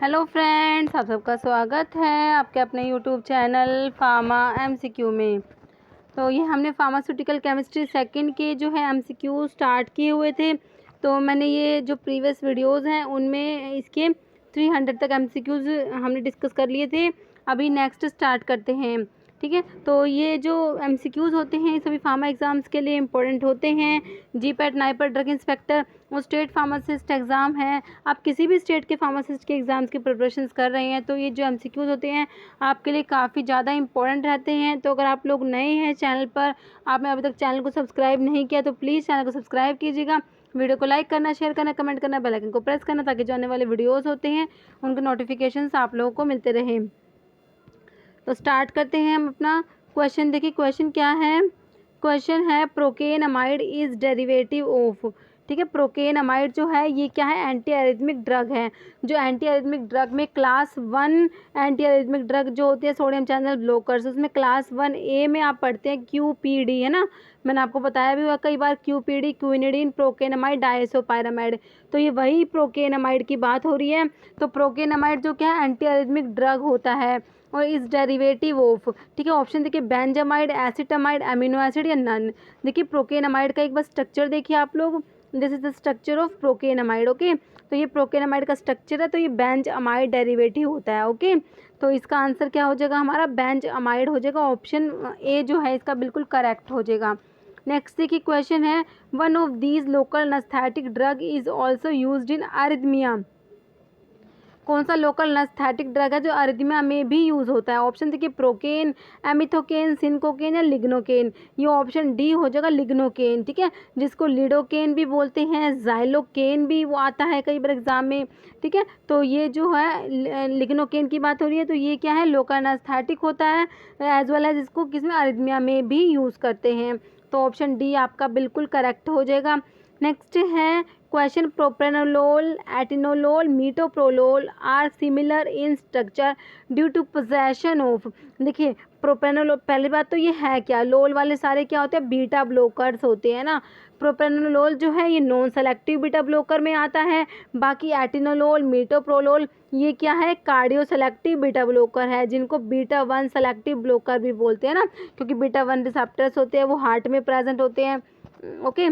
Hello friends, आप सबका स्वागत है आपके अपने यूट्यूब चैनल फार्मा एमसीक्यू में। तो ये हमने फार्मास्यूटिकल केमिस्ट्री सेकंड के जो है एमसीक्यू स्टार्ट किए हुए थे। तो मैंने ये जो प्रीवियस वीडियोस हैं उनमें इसके 300 तक एमसीक्यूज़ हमने डिस्कस कर लिए थे। अभी नेक्स्ट स्टार्ट करते हैं, ठीक है। तो ये जो एमसीक्यूज़ होते हैं सभी फार्मा एग्ज़ाम्स के लिए इम्पोर्टेंट होते हैं। जीपैट, नाइपैट, ड्रग इंस्पेक्टर और स्टेट फार्मासिस्ट एग्ज़ाम है। आप किसी भी स्टेट के फार्मासिस्ट के एग्ज़ाम्स की प्रिपरेशंस कर रहे हैं तो ये जो एमसीक्यूज़ होते हैं आपके लिए काफ़ी ज़्यादा इंपॉर्टेंट रहते हैं। तो अगर आप लोग नए हैं चैनल पर, आपने अभी तक चैनल को सब्सक्राइब नहीं किया तो प्लीज़ चैनल को सब्सक्राइब कीजिएगा। वीडियो को लाइक करना, शेयर करना, कमेंट करना, बेल आइकन को प्रेस करना ताकि जो आने वाले वीडियोज़ होते हैं उनके नोटिफिकेशंस आप लोगों को मिलते रहें। तो स्टार्ट करते हैं हम अपना क्वेश्चन। देखिए क्वेश्चन क्या है। क्वेश्चन है प्रोकेनमाइड इज़ डेरिवेटिव ऑफ, ठीक है। प्रोकेनमाइड जो है ये क्या है, एंटी एरिथमिक ड्रग है। जो एंटी एरिथमिक ड्रग में क्लास 1 एंटी एरिथमिक ड्रग जो होती है सोडियम चैनल ब्लॉकर्स, उसमें क्लास 1A में आप पढ़ते हैं QPD, है ना। मैंने आपको बताया भी हुआ कई बार, QPD क्विनिडीन प्रोकेनमाइड डायसोपायरामाइड। तो ये वही प्रोकेनमाइड की बात हो रही है। तो प्रोकेनमाइड जो क्या है एंटी एरिथमिक ड्रग होता है और इस डेरिवेटिव ऑफ, ठीक है। ऑप्शन देखिए बेंजामाइड, एसिटामाइड, अमीनो एसिड या नन। देखिए प्रोकेनमाइड का एक बार स्ट्रक्चर देखिए आप लोग, this is the structure of procainamide, okay. तो ये प्रोकेनमाइड का स्ट्रक्चर है, तो ये बेंजामाइड डेरिवेटिव होता है, ओके। तो इसका आंसर क्या हो जाएगा हमारा, बेंजामाइड हो जाएगा। ऑप्शन ए जो है इसका बिल्कुल करेक्ट हो जाएगा। नेक्स्ट देखिए क्वेश्चन है, one of these local anaesthetic drug is also used in arrhythmia. कौन सा लोकल एनेस्थेटिक ड्रग है जो अरिथमिया में भी यूज़ होता है। ऑप्शन देखिए प्रोकेन, एमिथोकेन, सिनकोकेन या लिग्नोकेन। ये ऑप्शन डी हो जाएगा लिग्नोकेन, ठीक है। जिसको लिडोकेन भी बोलते हैं, जाइलोकेन भी वो आता है कई बार एग्जाम में, ठीक है। तो ये जो है लिग्नोकेन की बात हो रही है, तो ये क्या है लोकल एनेस्थेटिक होता है एज वेल एज इसको किसमें अरिथमिया में भी यूज़ करते हैं। तो ऑप्शन डी आपका बिल्कुल करेक्ट हो जाएगा। नेक्स्ट है question, propranolol, atenolol, metoprolol are similar in structure due to position of. देखिए प्रोप्रेनोलोल, पहली बात तो ये है क्या, लोल वाले सारे क्या होते हैं, बीटा ब्लॉकर्स होते हैं ना। प्रोप्रेनोलोल जो है ये नॉन सेलेक्टिव बीटा ब्लॉकर में आता है। बाकी एटिनोलोल, मीटोप्रोलोल ये क्या है, कार्डियो सेलेक्टिव बीटा ब्लॉकर है, जिनको बीटा 1 सेलेक्टिव ब्लॉकर भी बोलते हैं ना, क्योंकि बीटा 1 रिसेप्टर्स होते हैं वो हार्ट में प्रेजेंट होते हैं, ओके।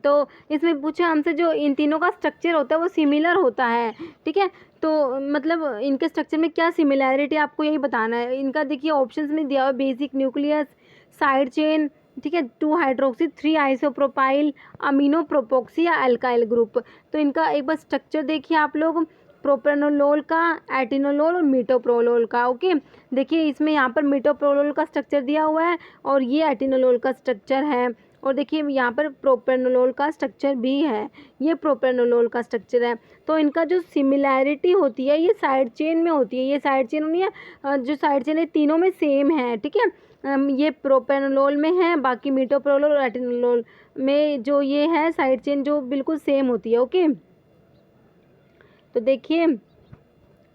तो इसमें पूछा हमसे जो इन तीनों का स्ट्रक्चर होता है वो सिमिलर होता है, ठीक है। तो मतलब इनके स्ट्रक्चर में क्या सिमिलैरिटी आपको यही बताना है। इनका देखिए ऑप्शंस में दिया हुआ, बेसिक न्यूक्लियस, साइड चेन, ठीक है, 2 हाइड्रोक्सी, 3 आइसोप्रोपाइल, अमीनो प्रोपोक्सी या अल्काइल ग्रुप। तो इनका एक बार स्ट्रक्चर देखिए आप लोग, प्रोप्रेनोलोल का, एटिनोलोल और मीटोप्रोलोल का, ओके। देखिए इसमें यहाँ पर मीटोप्रोलोल का स्ट्रक्चर दिया हुआ है और ये एटिनोलोल का स्ट्रक्चर है, और देखिए यहाँ पर प्रोप्रेनोलोल का स्ट्रक्चर भी है, ये प्रोप्रेनोलोल का स्ट्रक्चर है। तो इनका जो सिमिलैरिटी होती है ये साइड चेन में होती है, ये साइड चेन नहीं है, जो साइड चेन है तीनों में सेम है, ठीक है। ये प्रोप्रेनोलोल में है, बाकी मीटोप्रोलोल और एटिनोलोल में जो ये है साइड चेन जो बिल्कुल सेम होती है, ओके। तो देखिए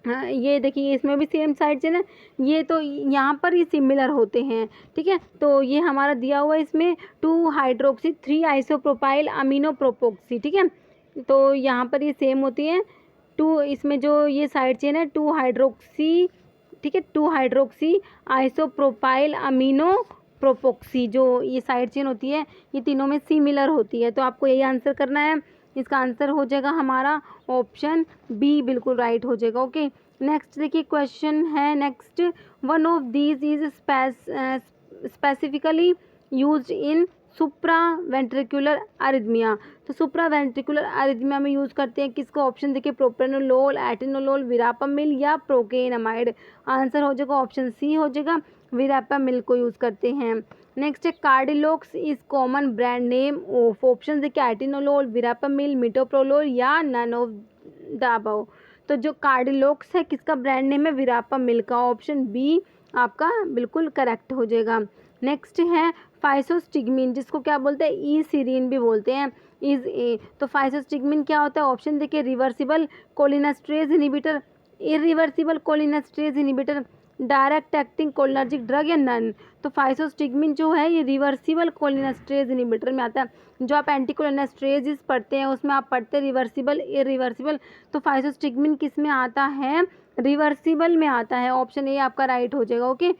हाँ, ये देखिए इसमें भी सेम साइड चेन है, ये तो यहाँ पर ये सिमिलर होते हैं, ठीक है। तो ये हमारा दिया हुआ है इसमें 2 हाइड्रोक्सी, 3 आइसोप्रोपाइल, अमीनो प्रोपोक्सी, ठीक है। तो यहाँ पर ये सेम होती है 2, इसमें जो ये साइड चेन है 2 हाइड्रोक्सी, ठीक है, 2 हाइड्रोक्सी आइसोप्रोपाइल अमीनो प्रोपोक्सी, जो ये साइड चेन होती है ये तीनों में सिमिलर होती है। तो आपको यही आंसर करना है। इसका आंसर हो जाएगा हमारा ऑप्शन बी, बिल्कुल राइट हो जाएगा, ओके। नेक्स्ट देखिए क्वेश्चन है, next, one of these is specifically used in supra ventricular arrhythmia. तो सुप्रा वेंट्रिकुलर अरिथमिया में यूज़ करते हैं किसको। ऑप्शन देखिए प्रोप्रेनोलोल, एटिनोलोल, विरापामिल या प्रोकेनमाइड। आंसर हो जाएगा ऑप्शन सी हो जाएगा, विरापामिल को यूज़ करते हैं। नेक्स्ट है Cardilox is common brand name of. Option देखिए एटिनोलोल, विरापामिल, मीटोप्रोलोल या नन ऑफ द अबव। तो जो कार्डिलोक्स है किसका ब्रांड नेम है, विरापामिल का। ऑप्शन बी आपका बिल्कुल करेक्ट हो जाएगा। नेक्स्ट है फाइसोस्टिग्मिन, जिसको क्या बोलते हैं, ई सीरीन भी बोलते हैं, इज ए। तो फाइसोस्टिग्मिन क्या होता है। ऑप्शन देखिए reversible cholinesterase inhibitor, irreversible cholinesterase inhibitor, direct acting cholinergic drug या नन। तो फाइसोस्टिग्मिन जो है ये रिवर्सिबल कोलिनेस्ट्रेज इनहिबिटर में आता है। जो आप एंटीकोलिनेस्ट्रेजिस पढ़ते हैं उसमें आप पढ़ते हैं रिवर्सिबल इरिवर्सिबल, तो फाइसोस्टिग्मिन किस में आता है, रिवर्सिबल में आता है। ऑप्शन ए आपका राइट हो जाएगा। ओके,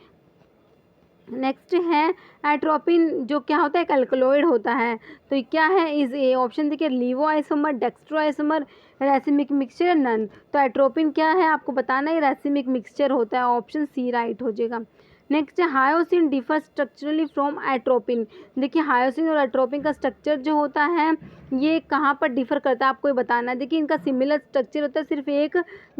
नेक्स्ट है एट्रोपिन, जो क्या होता है, एक अल्कलॉइड होता है। तो ये क्या है, इज ए। ऑप्शन देखिए levo isomer, dextro isomer, racemic mixture, none. तो एट्रोपिन क्या है आपको बताना है, रैसिमिक मिक्सचर होता है। ऑप्शन सी राइट हो जाएगा। नेक्स्ट है hyoscine differ structurally from atropine. देखिए हायोसिन और एट्रोपिन का स्ट्रक्चर जो होता है ये कहाँ पर डिफर करता है आपको ये बताना है। देखिए इनका सिमिलर स्ट्रक्चर होता है, सिर्फ एक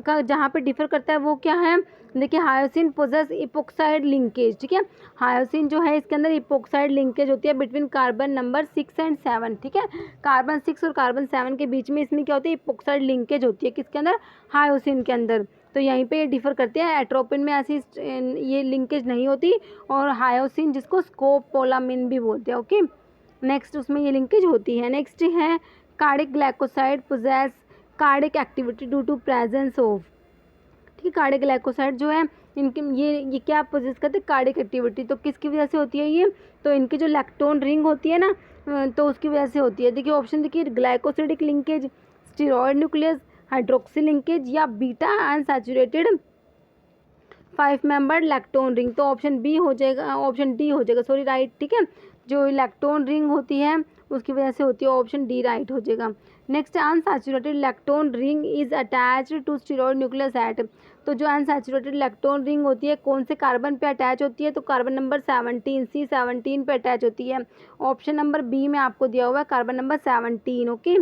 का जहाँ पे डिफर करता है वो क्या है, देखिए हायोसिन पोजेस इपोक्साइड लिंकेज। ठीक है, हायोसिन जो है इसके अंदर इपोक्साइड लिंकेज होती है बिटवीन कार्बन नंबर 6 एंड 7। ठीक है, कार्बन 6 और कार्बन 7 के बीच में इसमें क्या होती है, इपोक्साइड लिंकेज होती है किसके अंदर, हायोसिन के अंदर। तो यहीं पे ये डिफर करते हैं। एट्रोपिन में ऐसी ये लिंकेज नहीं होती, और हायोसिन जिसको स्कोपोलामिन भी बोलते हैं। ओके, नेक्स्ट उसमें ये लिंकेज होती है। नेक्स्ट है cardiac glycoside possess cardiac activity due to presence of. ठीक है, कार्डिक ग्लाइकोसाइड जो है इनके ये क्या पोजेस करते हैं, कार्डिक एक्टिविटी। तो किसकी वजह से होती है ये, तो इनकी जो लैक्टोन रिंग होती है ना तो उसकी वजह से होती है। देखिए ऑप्शन देखिए glycosidic linkage, steroid nucleus, hydroxy linkage या beta unsaturated 5 member lactone ring. तो ऑप्शन बी हो जाएगा, ऑप्शन डी हो जाएगा, सॉरी राइट। ठीक है, जो लैक्टोन रिंग होती है उसकी वजह से होती है, ऑप्शन डी राइट हो जाएगा। Next unsaturated lactone ring is attached to steroid nucleus at. तो जो अनसैचुरेटेड लैक्टोन रिंग होती है कौन से कार्बन पे अटैच होती है, तो कार्बन नंबर 17 C17 पे अटैच होती है। ऑप्शन नंबर बी में आपको दिया हुआ है कार्बन नंबर 17। ओके,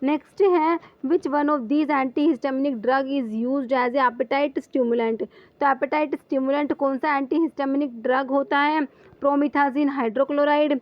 नेक्स्ट है which one of these anti histaminic drug is used as a appetite stimulant. तो एपेटाइट स्टिमुलेंट कौन सा एंटी हिस्टामिनिक ड्रग होता है, प्रोमिथाजिन हाइड्रोक्लोराइड,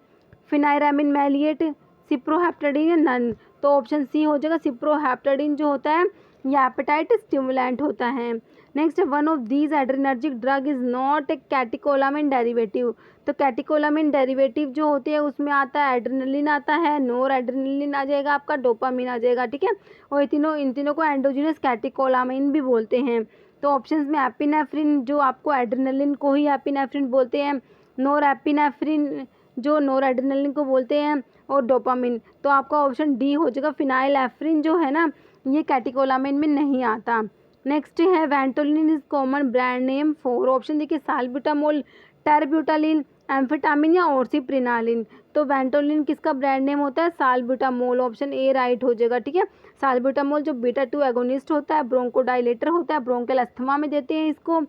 फिनाइरामिन मैलिएट, सिप्रोहेप्टेडिन या नन। तो ऑप्शन सी हो जाएगा, सिप्रोहेप्टेडिन जो होता है ये एपेटाइट स्टिमुलेंट होता है। Next one of these adrenergic drug is not a catecholamine derivative. तो कैटिकोलामिन डेरिवेटिव जो होते हैं उसमें आता है एड्रेनलिन आता है, नोर एड्रेनलिन आ जाएगा आपका, डोपामिन आ जाएगा। ठीक है, और इन तीनों को एंडोजिनस कैटिकोलामिन भी बोलते हैं। तो ऑप्शंस में एपिनेफ्रिन जो आपको एड्रेनलिन को ही एपिनेफ्रिन बोलते हैं, नोर एपिनेफ्रिन जो नोर एड्रेनलिन को बोलते हैं, और डोपामिन। तो आपका ऑप्शन डी हो जाएगा, फिनाइल एफ्रिन जो है ना ये कैटिकोलामिन में नहीं आता। नेक्स्ट है Ventolin is common brand name for. Option देखिए साल्ब्यूटामोल, टेरब्यूटालिन, एम्फेटामिन या ऑर्सिप्रिनालिन। तो वेंटोलिन किसका ब्रांड नेम होता है, साल्ब्यूटामोल। ऑप्शन ए राइट हो जाएगा। ठीक है, साल्ब्यूटामोल जो बीटा 2 एगोनिस्ट होता है, ब्रोंकोडाइलेटर होता है, ब्रोंकियल अस्थमा में देते हैं इसको।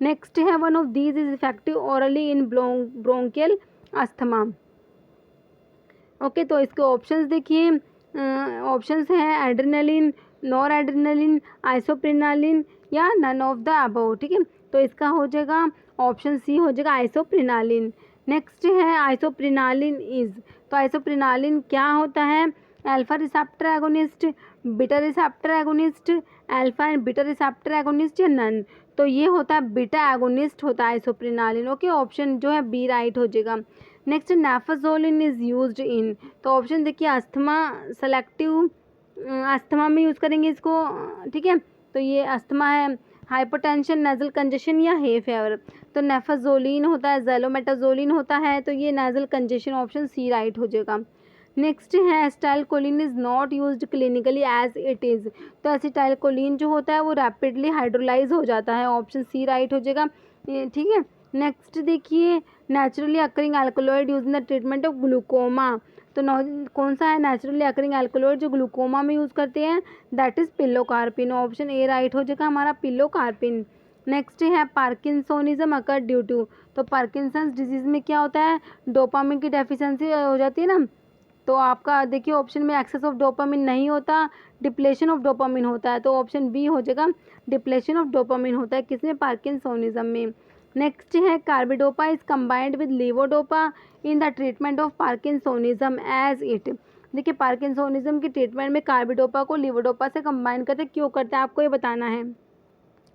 नेक्स्ट है one of these is effective orally in bronchial asthma. Okay, तो इसके ऑप्शंस देखिए, ऑप्शंस हैं एड्रेनलिन, नॉर एड्रेनलिन, आइसोप्रिनालिन या नन ऑफ द अबव। ठीक है, तो इसका हो जाएगा ऑप्शन सी हो जाएगा आइसोप्रिनालिन। नेक्स्ट है आइसोप्रिनालिन इज। तो आइसोप्रिनालिन क्या होता है, alpha receptor agonist, beta receptor agonist, alpha and beta receptor agonist या नन। तो ये होता है बीटा एगोनिस्ट होता है आइसोप्रिनालिन। ओके, ऑप्शन जो है बी राइट हो जाएगा। Next naphazoline is used in. तो ऑप्शन देखिए अस्थमा सेलेक्टिव, अस्थमा में यूज़ करेंगे इसको। ठीक है, तो ये अस्थमा है, हाइपरटेंशन, नेजल कंजेशन या हे फेवर। तो नेफाजोलिन होता है, ज़ैलोमेटाजोलिन होता है, तो ये nasal congestion, option C right हो जाएगा। नेक्स्ट है acetylcholine is not used clinically as it is. तो एसिटाइलकोलिन जो होता है वो रैपिडली हाइड्रोलाइज हो जाता है, ऑप्शन सी राइट हो जाएगा। ठीक है, नेक्स्ट देखिए naturally occurring alkaloid use in the treatment of glaucoma. तो कौन सा है नेचुरली अकरिंग एल्कोलॉइड जो ग्लूकोमा में यूज़ करते हैं, that is pilocarpine. Option A right हो जाएगा हमारा पिलोकार्पिन। नेक्स्ट है पार्किंसोनिज्म अकर ड्यू टू। तो पार्किंसंस डिजीज़ में क्या होता है, डोपामिन की डेफिशिएंसी हो जाती है ना। तो आपका देखिए ऑप्शन में एक्सेस ऑफ डोपामिन नहीं होता, डिप्लेशन ऑफ डोपामिन होता है। तो ऑप्शन बी हो जाएगा, डिप्लेशन ऑफ डोपामिन होता है किसमें, पार्किंसोनिज्म में। नेक्स्ट है carbidopa is combined with levodopa in the treatment of parkinsonism as it. देखिए पार्किंसोनिज्म की ट्रीटमेंट में कार्बिडोपा को लीवोडोपा से कंबाइन करते क्यों करते हैं आपको ये बताना है।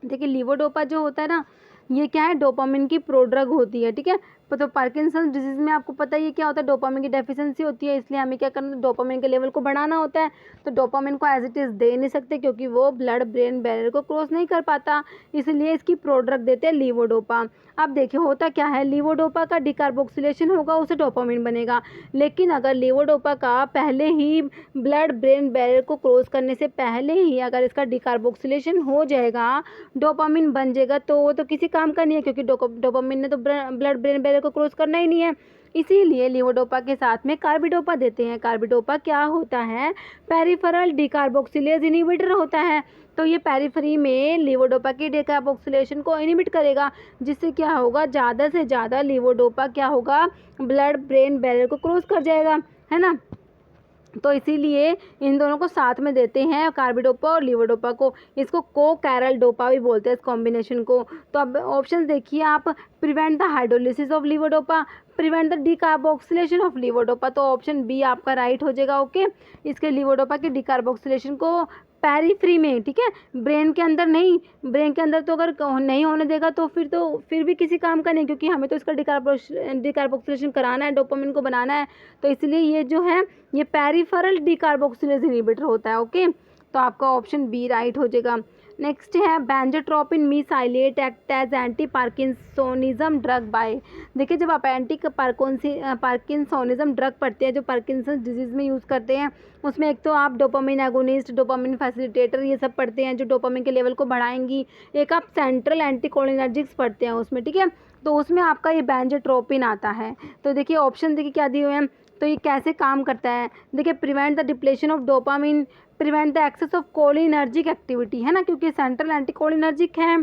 देखिए लीवोडोपा जो होता है ना ये क्या है, डोपामिन की प्रोड्रग होती है। ठीक है, तो पार्किंसंस डिजीज़ में आपको पता ही है क्या होता है, डोपामिन की डेफिशिएंसी होती है, इसलिए हमें क्या करना है, डोपामिन के लेवल को बढ़ाना होता है। तो डोपामिन को एज इट इज़ दे नहीं सकते क्योंकि वो ब्लड ब्रेन बैरियर को क्रॉस नहीं कर पाता, इसलिए इसकी प्रोडक्ट देते हैं लीवोडोपा। अब देखिए होता क्या है, लीवोडोपा का डिकार्बोक्सिलेशन होगा, उससे डोपामिन बनेगा। लेकिन अगर लीवोडोपा का पहले ही ब्लड ब्रेन बैरियर को क्रॉस करने से पहले ही अगर इसका डिकार्बोक्सिलेशन हो जाएगा, डोपामिन बन जाएगा, तो वो तो किसी काम का नहीं है क्योंकि डोपामिन ने तो ब्लड ब्रेन बैरियर को क्रॉस करना ही नहीं है। इसीलिए लीवोडोपा के साथ में कार्बिडोपा देते हैं। कार्बिडोपा क्या होता है, पेरिफेरल डिकार्बोक्सिलेज इनहिबिटर होता है। तो ये पेरिफेरी में लीवोडोपा की डिकार्बोक्सिलेशन को इनहिबिट करेगा, जिससे क्या होगा, ज़्यादा से ज़्यादा लीवोडोपा क्या होगा, ब्लड ब्रेन बैरियर को क्रॉस कर जाएगा, है ना। तो इसीलिए इन दोनों को साथ में देते हैं, कार्बिडोपा और लीवोडोपा को। इसको को कैरल डोपा भी बोलते हैं इस कॉम्बिनेशन को। तो अब ऑप्शन देखिए आप, prevent the hydrolysis of levodopa, prevent the decarboxylation of levodopa, तो ऑप्शन बी आपका राइट हो जाएगा। ओके, इसके लीवोडोपा के डिकार्बोक्सिलेशन को पेरीफ्री में, ठीक है, ब्रेन के अंदर नहीं, ब्रेन के अंदर तो अगर नहीं होने देगा तो फिर भी किसी काम का नहीं, क्योंकि हमें तो इसका डिकार्बोक्सिलेशन कराना है, डोपामिन को बनाना है। तो इसलिए ये जो है ये पेरिफेरल डिकार्बोक्सिलेज इनहिबिटर होता है। ओके, तो आपका ऑप्शन बी राइट हो जाएगा। नेक्स्ट है benztropine mesylate act as anti parkinsonism drug by. देखिए जब आप एंटी पार्किंसोनिज्म ड्रग पढ़ते हैं, जो पार्किंसन डिजीज़ में यूज़ करते हैं, उसमें एक तो आप डोपामिन एगोनिस्ट, डोपामिन फैसिलिटेटर ये सब पढ़ते हैं जो डोपामिन के लेवल को बढ़ाएंगी। एक आप सेंट्रल एंटीकोलिनर्जिक्स पढ़ते हैं उसमें, ठीक है, तो उसमें आपका ये बेंजोट्रोपिन आता है। तो देखिए ऑप्शन देखिए क्या दिए हुए हैं, तो ये कैसे काम करता है, देखिए prevent the depletion of dopamine, prevent the excess of cholinergic activity, है ना, क्योंकि सेंट्रल एंटीकोलिनर्जिक है,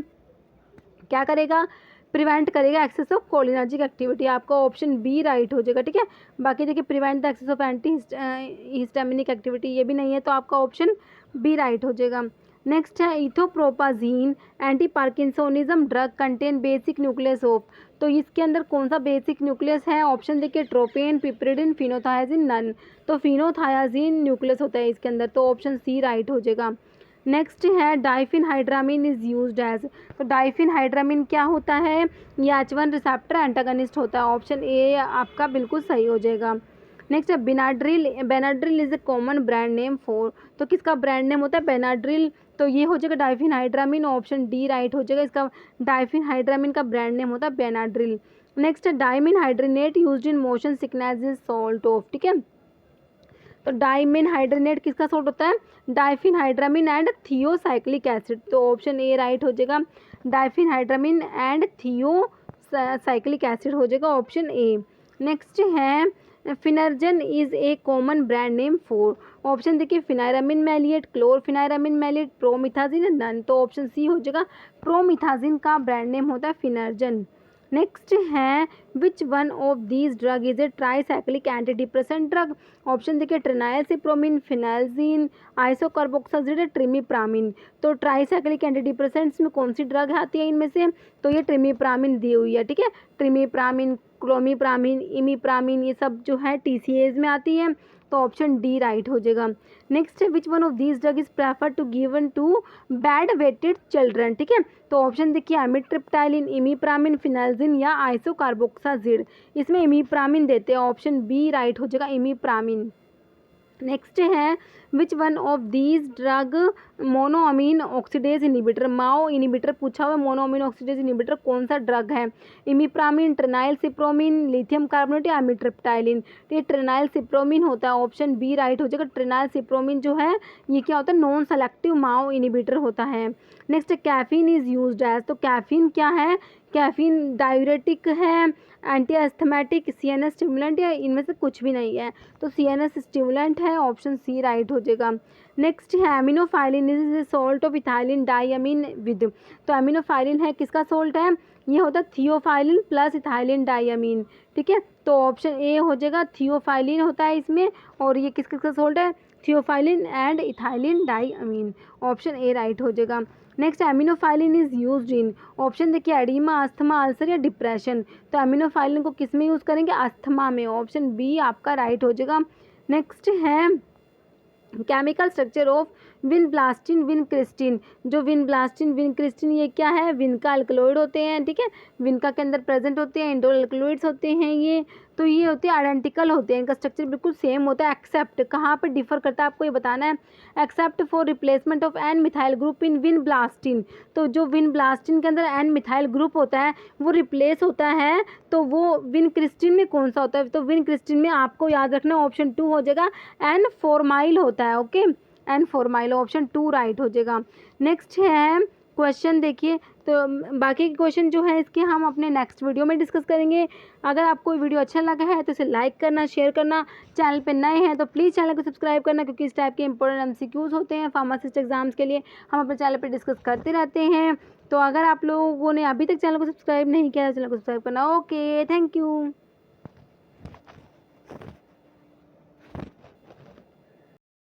क्या करेगा, प्रिवेंट करेगा एक्सेस ऑफ कोलिनर्जिक एक्टिविटी। आपका ऑप्शन बी राइट हो जाएगा, ठीक है। बाकी देखिए prevent the excess of anti histaminic activity ये भी नहीं है, तो आपका ऑप्शन बी राइट हो जाएगा। नेक्स्ट है ethopropazine anti parkinsonism drug contain basic nucleus of, तो इसके अंदर कौन सा बेसिक न्यूक्लियस है, ऑप्शन देखिए ट्रोपेन, पिपरिडिन, फिनोथायाजिन, नन, तो फिनोथायाजिन न्यूक्लियस होता है इसके अंदर, तो ऑप्शन सी राइट हो जाएगा। नेक्स्ट है डाइफिनहाइड्रामिन इज़ यूज्ड एज, तो डाइफिनहाइड्रामिन क्या होता है, ये H1 रिसेप्टर एंटागनिस्ट होता है, ऑप्शन ए आपका बिल्कुल सही हो जाएगा। नेक्स्ट है Benadryl, Benadryl is a common brand name for, तो किसका ब्रांड नेम होता है बेनाड्रिल, तो ये हो जाएगा डाइफिनहाइड्रामिन, ऑप्शन डी राइट हो जाएगा, इसका डाइफिनहाइड्रामिन का ब्रांड नेम होता है बेनाड्रिल। नेक्स्ट है dimenhydrinate used in motion sickness is salt of, ठीक है, तो डाइमिन हाइड्रेनेट किसका सॉल्ट होता है, डाइफिनहाइड्रामिन एंड थियोसाइक्लिक एसिड, तो ऑप्शन ए राइट हो जाएगा, डाइफिनहाइड्रामिन एंड थियोसाइक्लिक एसिड हो जाएगा, ऑप्शन ए। नेक्स्ट है Phenergan is a common brand name for, option देखिए pheniramine maleate, chlorpheniramine maleate, promethazine, none, तो ऑप्शन सी हो जाएगा, प्रोमिथाजिन का ब्रांड नेम होता है फिनर्जन। नेक्स्ट है which one of these drug is a tricyclic anti depressant drug, option देखिए ट्रेनाइलसिप्रोमिन, फिनाल्जीन, आइसोकार्बोक्साजिड, ट्रिमीप्रामिन, तो ट्राईसाइक्लिक एंटी डिप्रेसेंट्स में कौन सी ड्रग आती है इनमें से, तो ये ट्रिमीप्रामिन दी हुई है, ठीक है, ट्रिमीप्रामिन, क्लोमीप्रामिन, इमीप्रामिन ये सब जो है TCAs में आती है, तो ऑप्शन डी राइट हो जाएगा। नेक्स्ट है which one of these drug is prefer to given to bed wetted children, ठीक है, तो ऑप्शन देखिए एमिट्रिप्टाइलिन, इमीप्रामिन, फिनाल्जिन या आइसोकार्बोक्साजिड, इसमें इमीप्रामिन देते हैं, ऑप्शन बी राइट हो जाएगा, इमीप्रामिन। नेक्स्ट है which one of these drug monoamine oxidase inhibitor, Mao inhibitor पूछा हुआ, मोनोअमीन ऑक्सीडेज इनिबिटर कौन सा ड्रग है, इमीप्रामिन, ट्रेनाइलसिप्रोमिन, लिथियम कार्बोनेट या एमिट्रिप्टाइलिन, तो ये ट्रेनाइलसिप्रोमिन होता है, ऑप्शन बी राइट हो जाएगा। ट्रेनाइलसिप्रोमिन जो है ये क्या होता है, नॉन सेलेक्टिव माओ इनिबिटर होता है। Next caffeine is used as, तो कैफीन क्या है, कैफीन डायूरेटिक है, एंटी एस्थमेटिक, CNS स्टिमुलेंट या इनमें से कुछ भी नहीं है, तो CNS स्टिमुलेंट है, ऑप्शन सी राइट हो जाएगा। नेक्स्ट है aminophylline is salt of ethylene diamine with, तो एमिनोफाइलिन है किसका सॉल्ट है, ये होता है थियोफाइलिन प्लस इथाइलिन डाइअमीन, ठीक है, तो ऑप्शन ए हो जाएगा, थियोफाइलिन होता है इसमें, और ये किस किसका सॉल्ट है, theophylline and ethylene diamine, option A right हो जाएगा। Next aminophylline is used in, option देखिए एडिमा, अस्थमा, अल्सर या डिप्रेशन, तो एमिनोफाइलिन को किस में यूज़ करेंगे, अस्थमा में, ऑप्शन बी आपका राइट हो जाएगा। नेक्स्ट है chemical structure of vinblastine, vincristine. जो विनब्लास्टिन, विनक्रिस्टिन ये क्या है, विनका अल्कलॉइड होते हैं, ठीक है, विनका के अंदर प्रेजेंट होते हैं, इंडोल अल्कलॉइड्स होते हैं ये। तो ये होते हैं आइडेंटिकल होते हैं, इनका स्ट्रक्चर बिल्कुल सेम होता है, एक्सेप्ट कहाँ पर डिफर करता है आपको ये बताना है, except for replacement of an methyl group in vinblastine. तो जो विनब्लास्टिन के अंदर एन मिथाइल ग्रुप होता है वो रिप्लेस होता है, तो वो विनक्रिस्टिन में कौन सा होता है, तो विनक्रिस्टिन में आपको याद रखना ऑप्शन 2 हो जाएगा, एन फॉर्माइल होता है। Okay, N formyl, option 2 right हो जाएगा। नेक्स्ट है क्वेश्चन देखिए, तो बाकी के क्वेश्चन जो है इसके हम अपने नेक्स्ट वीडियो में डिस्कस करेंगे। अगर आपको वीडियो अच्छा लगा है तो इसे लाइक करना, शेयर करना, चैनल पे नए हैं तो प्लीज़ चैनल को सब्सक्राइब करना, क्योंकि इस टाइप के इंपॉर्टेंट एमसीक्यूज़ होते हैं फार्मासिस्ट एग्जाम्स के लिए, हम अपने चैनल पर डिस्कस करते रहते हैं। तो अगर आप लोगों ने अभी तक चैनल को सब्सक्राइब नहीं किया तो चैनल को सब्सक्राइब करना। Okay, thank you.